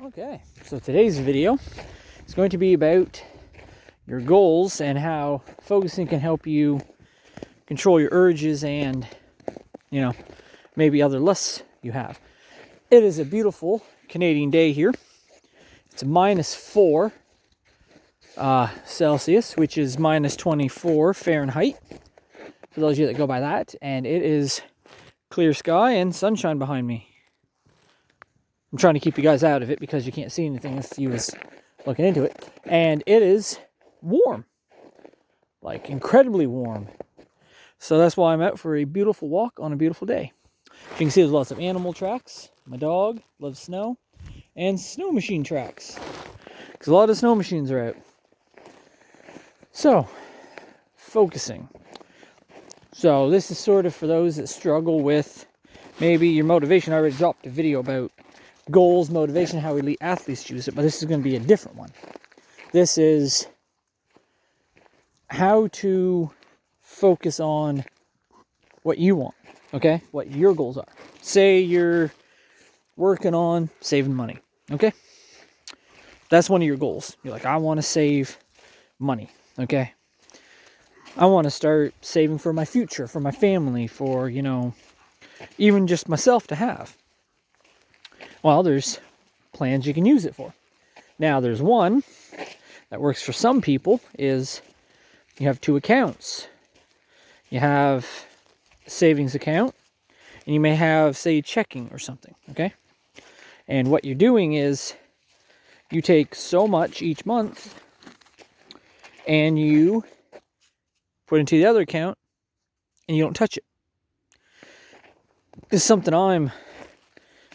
Okay, so today's video is going to be about your goals and how focusing can help you control your urges and, maybe other lusts you have. It is a beautiful Canadian day here. It's -4 Celsius, which is -24 Fahrenheit, for those of you that go by that, and it is clear sky and sunshine behind me. I'm trying to keep you guys out of it because you can't see anything if you was looking into it. And it is warm. Like, incredibly warm. So that's why I'm out for a beautiful walk on a beautiful day. You can see there's lots of animal tracks. My dog loves snow. And snow machine tracks. Because a lot of snow machines are out. So, focusing. So this is sort of for those that struggle with maybe your motivation. I already dropped a video about goals, motivation, how elite athletes use it, but this is going to be a different one. This is how to focus on what you want, okay? What your goals are. Say you're working on saving money, okay? That's one of your goals. You're like, I want to save money, okay? I want to start saving for my future, for my family, for, even just myself to have. Well, there's plans you can use it for. Now, there's one that works for some people is you have 2 accounts. You have a savings account, and you may have, say, checking or something, okay? And what you're doing is you take so much each month, and you put into the other account, and you don't touch it. This is something I'm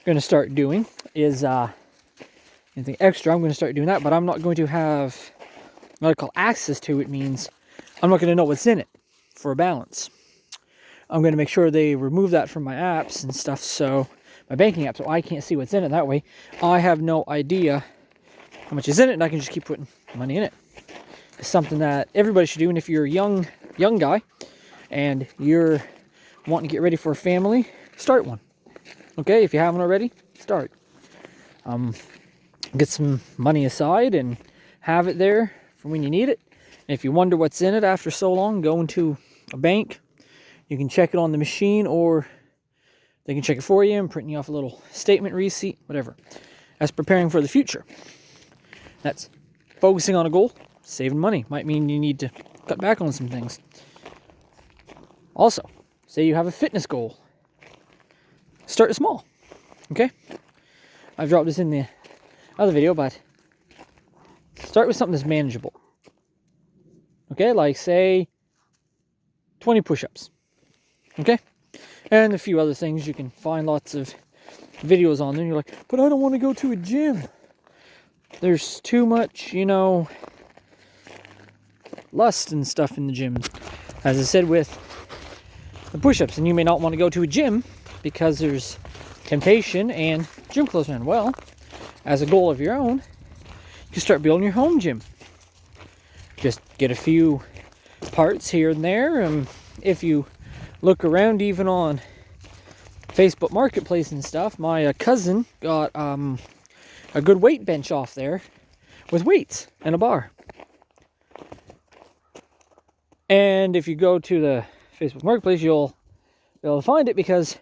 going to start doing is anything extra. I'm going to start doing that, but I'm not going to have what I call access to it. Means I'm not going to know what's in it for a balance. I'm going to make sure they remove that from my apps and stuff, so my banking app, so I can't see what's in it. That way I have no idea how much is in it, and I can just keep putting money in it. It's something that everybody should do. And if you're a young guy and you're wanting to get ready for a family, start one. Okay, if you haven't already, start. Get some money aside and have it there for when you need it. And if you wonder what's in it after so long, go into a bank. You can check it on the machine, or they can check it for you and print you off a little statement, receipt, whatever. That's preparing for the future. That's focusing on a goal. Saving money might mean you need to cut back on some things. Also, say you have a fitness goal. Start small, okay? I've dropped this in the other video, but start with something that's manageable. Okay, like say 20 push-ups, okay? And a few other things. You can find lots of videos on there. And you're like, but I don't want to go to a gym. There's too much, lust and stuff in the gym. As I said with the push-ups, and you may not want to go to a gym because there's temptation and gym clothes around. Well, as a goal of your own, you can start building your home gym. Just get a few parts here and there. And if you look around even on Facebook Marketplace and stuff, my cousin got a good weight bench off there with weights and a bar. And if you go to the Facebook Marketplace, you'll be able to find it, because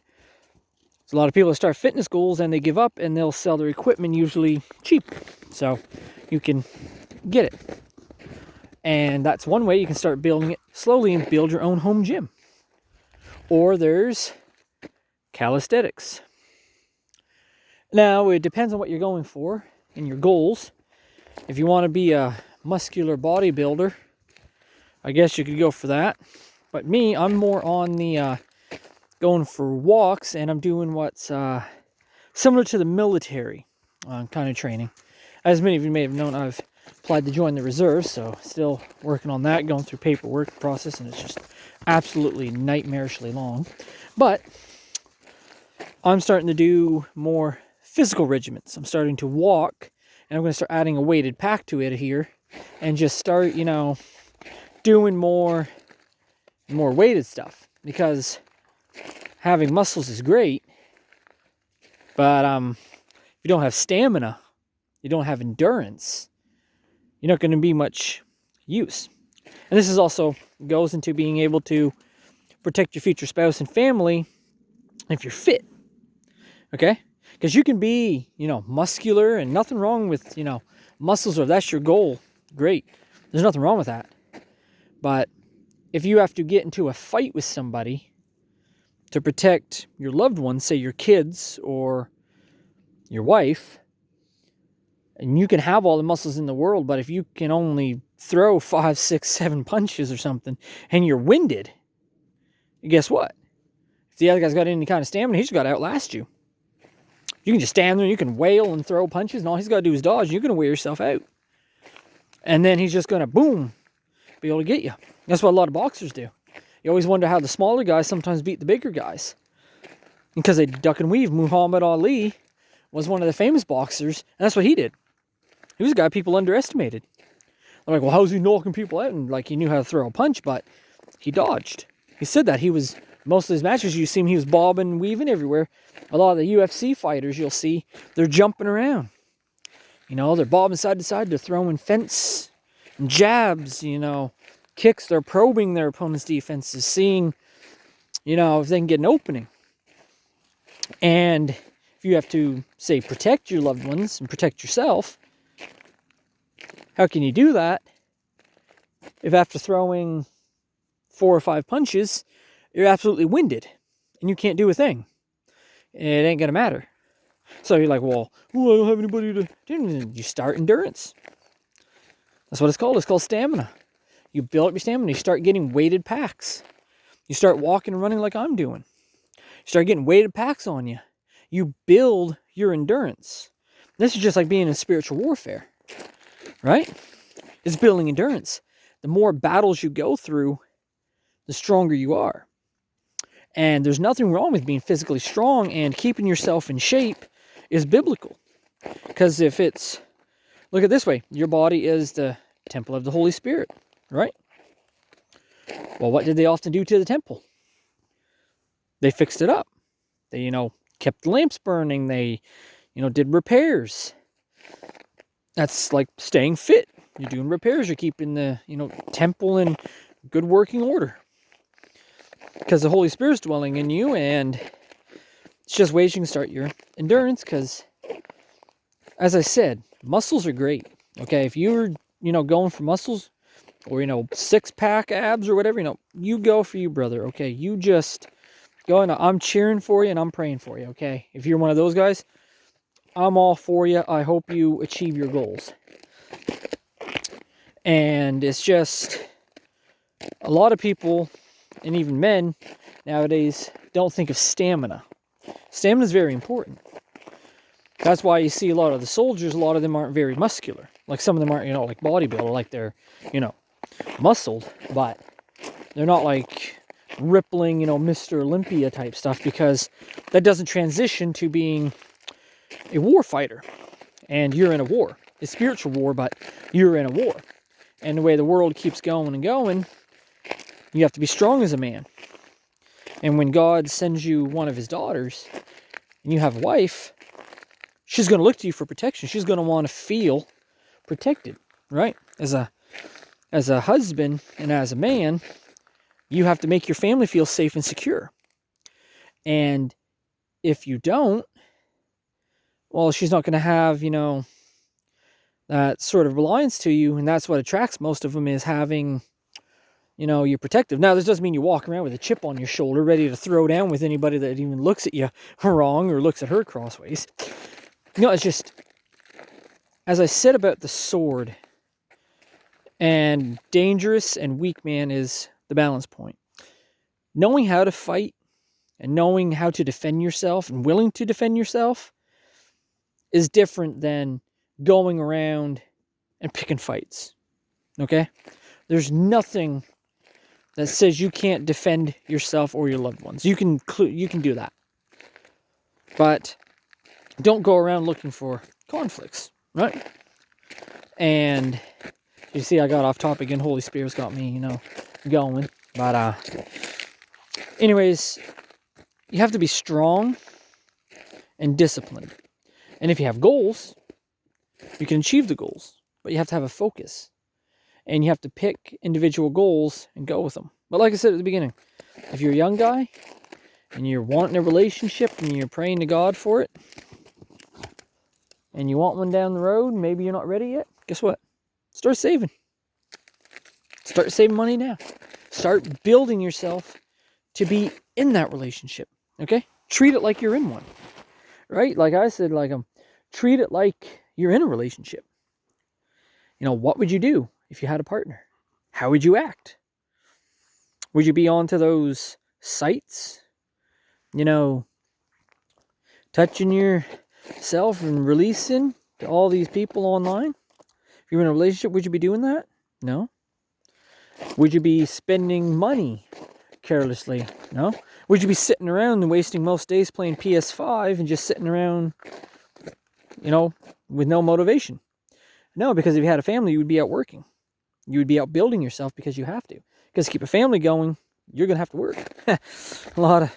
there's a lot of people that start fitness goals and they give up, and they'll sell their equipment usually cheap. So you can get it. And that's one way you can start building it slowly and build your own home gym. Or there's calisthenics. Now, it depends on what you're going for and your goals. If you want to be a muscular bodybuilder, I guess you could go for that. But me, I'm more on the going for walks, and I'm doing what's similar to the military kind of training. As many of you may have known, I've applied to join the reserves, so still working on that, going through paperwork process, and it's just absolutely nightmarishly long. But I'm starting to do more physical regimens. I'm starting to walk, and I'm going to start adding a weighted pack to it here, and just start, doing more weighted stuff, because having muscles is great, but if you don't have stamina, you don't have endurance, you're not going to be much use. And this is also goes into being able to protect your future spouse and family if you're fit. Okay? Because you can be, muscular, and nothing wrong with, muscles, or if that's your goal. Great. There's nothing wrong with that. But if you have to get into a fight with somebody to protect your loved ones, say your kids or your wife, and you can have all the muscles in the world, but if you can only throw 5, 6, 7 punches or something, and you're winded, guess what? If the other guy's got any kind of stamina, he's got to outlast you. You can just stand there and you can wail and throw punches, and all he's got to do is dodge. You're going to wear yourself out. And then he's just going to, boom, be able to get you. That's what a lot of boxers do. You always wonder how the smaller guys sometimes beat the bigger guys. Because they duck and weave. Muhammad Ali was one of the famous boxers, and that's what he did. He was a guy people underestimated. They're like, well, how's he knocking people out? And he knew how to throw a punch, but he dodged. He said that most of his matches, you see him, he was bobbing and weaving everywhere. A lot of the UFC fighters, you'll see, they're jumping around. They're bobbing side to side. They're throwing fence and jabs, kicks. They're probing their opponent's defenses, seeing, if they can get an opening. And if you have to, say, protect your loved ones and protect yourself, how can you do that if after throwing 4 or 5 punches, you're absolutely winded and you can't do a thing? It ain't going to matter. So you're like, well, I don't have anybody to do. You start endurance. That's what it's called. It's called stamina. You build up your stamina. You start getting weighted packs. You start walking and running like I'm doing. You start getting weighted packs on you. You build your endurance. This is just like being in spiritual warfare, right? It's building endurance. The more battles you go through, the stronger you are. And there's nothing wrong with being physically strong, and keeping yourself in shape is biblical. Because if it's, look at it this way, your body is the temple of the Holy Spirit, right? Well, what did they often do to the temple? They fixed it up. They, kept the lamps burning. They, did repairs. That's like staying fit. You're doing repairs. You're keeping the, temple in good working order. Because the Holy Spirit's dwelling in you, and it's just ways you can start your endurance. Because, as I said, muscles are great. Okay, if you're, going for muscles, or, 6-pack abs or whatever, you go for you, brother. Okay, you just go, and I'm cheering for you and I'm praying for you. Okay, if you're one of those guys, I'm all for you. I hope you achieve your goals. And it's just, a lot of people, and even men nowadays, don't think of stamina. Stamina is very important. That's why you see a lot of the soldiers, a lot of them aren't very muscular. Like some of them aren't, like bodybuilder, like they're, muscled, but they're not like rippling, Mr. Olympia type stuff, because that doesn't transition to being a war fighter. And you're in a war. It's spiritual war, but you're in a war. And the way the world keeps going and going, you have to be strong as a man. And when God sends you one of his daughters, and you have a wife, she's going to look to you for protection. She's going to want to feel protected, right? As a husband and as a man, you have to make your family feel safe and secure. And if you don't, well, she's not going to have, that sort of reliance to you. And that's what attracts most of them, is having, you're protective. Now, this doesn't mean you walk around with a chip on your shoulder, ready to throw down with anybody that even looks at you wrong or looks at her crossways. It's just, as I said about the sword, and dangerous and weak man is the balance point. Knowing how to fight and knowing how to defend yourself and willing to defend yourself is different than going around and picking fights. Okay? There's nothing that says you can't defend yourself or your loved ones. You can do that. But don't go around looking for conflicts, right? And you see, I got off topic and Holy Spirit's got me, going. But anyways, you have to be strong and disciplined. And if you have goals, You can achieve the goals, but you have to have a focus. And you have to pick individual goals and go with them. But like I said at the beginning, if you're a young guy and you're wanting a relationship and you're praying to God for it, and you want one down the road, maybe you're not ready yet, guess what? Start saving. Start saving money now. Start building yourself to be in that relationship, okay? Treat it like you're in one, right? Like I said, treat it like you're in a relationship. You know, what would you do if you had a partner? How would you act? Would you be onto those sites? You know, touching yourself and releasing to all these people online? If you're in a relationship, would you be doing that? No. Would you be spending money carelessly? No. Would you be sitting around and wasting most days playing PS5 and just sitting around, you know, with no motivation? No, because if you had a family, you would be out working. You would be out building yourself because you have to. Because to keep a family going, you're going to have to work. a lot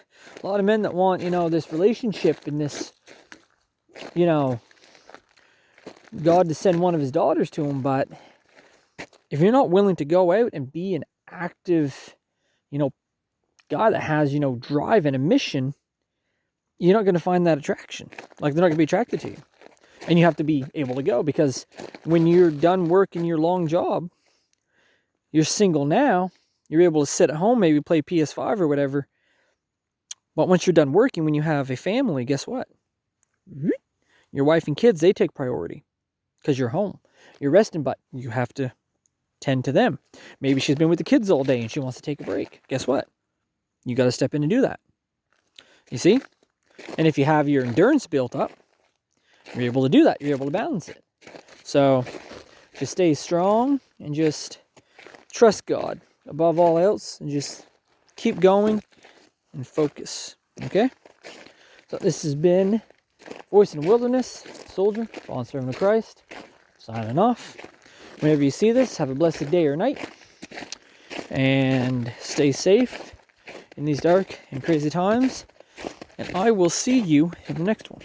of men that want, you know, this relationship and this, you know, God to send one of his daughters to him, but if you're not willing to go out and be an active, you know, guy that has, you know, drive and a mission, you're not going to find that attraction. Like, they're not going to be attracted to you. And you have to be able to go, because when you're done working your long job, you're single now, you're able to sit at home, maybe play PS5 or whatever. But once you're done working, when you have a family, guess what? Your wife and kids, they take priority because you're home. You're resting, but you have to tend to them. Maybe she's been with the kids all day and she wants to take a break. Guess what? You got to step in and do that. You see? And if you have your endurance built up, you're able to do that. You're able to balance it. So just stay strong and just trust God above all else, and just keep going and focus. Okay? So this has been Voice in the Wilderness, soldier, fallen servant of Christ, signing off. Whenever you see this, have a blessed day or night, and stay safe in these dark and crazy times, and I will see you in the next one.